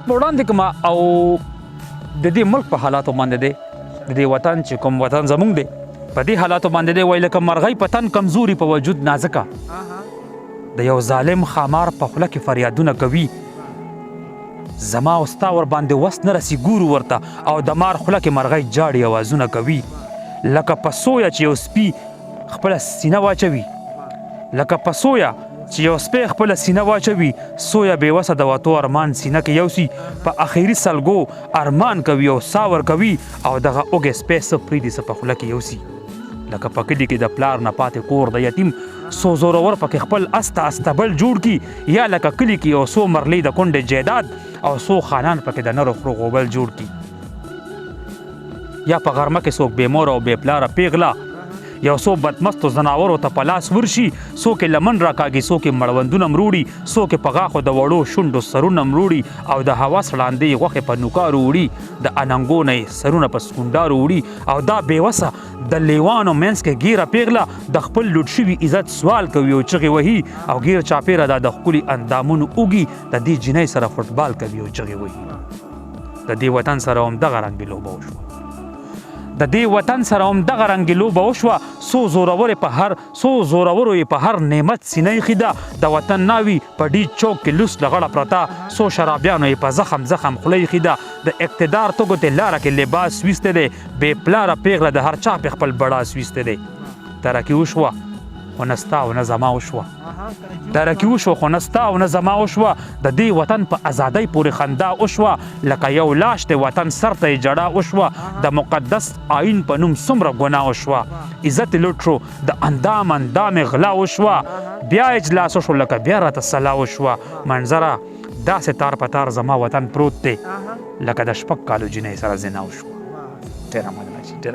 په وړاندې کړم او د دې ملک په حالاتو باندې دی د دې وطن چې کوم وطن زمونږ دی په دې حالاتو باندې دی وایي لکه مرغۍ په تن کمزوري په وجود نازکه د یو ظالم ښامار په خوله کې فریادونه کوي زما او ستا ورباندې وس نه رسي ګورو ورته او د مار خوله کې مرغۍ جاړي اوازونه کوي لکه په سویه چې یو سپي خپله سینه واچوي لکه په سویه چې یو سپی خپله سینه واچوي سویه بېوسه د وتو ارمان سینه کې یوسي په اخري سلګو ارمان کوي او سا ورکوي او دغه اوږې سپی څه پرېږدي څه په خوله کې یوسي لکه په کلي کې د پلار نه پاتې کور د یتیم څو زورور پکې خپل استه استبل جوړ کي یا لکه کلي کې یو څو مرلۍ د کونډې جایداد او څو خانان پکې د نرو خرو غوبل جوړ کي یا په غرمه کې څوک بې مور او بې پلاره پیغله یو څو بدمستو زناورو ته په لاس ورشي څوک یې لمن راکاږي څوک یې مړوندونه مروړي څوک یې په غاښو د وړو شونډو سرونه مروړي او د هوا سړاندې غوښې په نوکارو وړي د اننګو نه یې سرونه په سکونډارو وړي او دا بېوسه د لیوانو منځ کې ګیره پیغله د خپل لوټ شوي عزت سوال کوي او چغې وهي او غیر چاپېره دا د ښکلي اندامونو اوږي د دې جینۍ سره فټبال کوي او چغې وهي د دې وطن سره همدغه رنګې لوبه وشوه د دې وطن سره همدغه رنګې لوبه وشوه څو زورورو یې په هر نعمت سینه ایښې ده د وطن ناوي په ډیج چوک کې لوس لغړه پرته څو شرابیانو یې په زخم خوله ایښې ده د اقتدار توګو ته لاره کې لباس ویستی دی بې پلاره پیغله د هر چا پې خپل بړاس ویستی دی ترقي وشوه خو نه ستا او نه زما وشوه ترقي وشوه خو نه ستا او نه زما وشوه د دې وطن په ازادۍ پورې خندا وشوه لکه یو لاش د وطن سر ته یې جړه وشوه د مقدس آیین په نوم څومره ګناه وشوه عزت یې لوټ شو د اندام غلا وشوه بیا اجلاس وشو لکه بیا راته سلا وشوه منظره داسې تار په تار زما وطن پروت دی لکه د شپږ کالو جینۍ سره زنا وشوه ډېره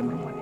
مننه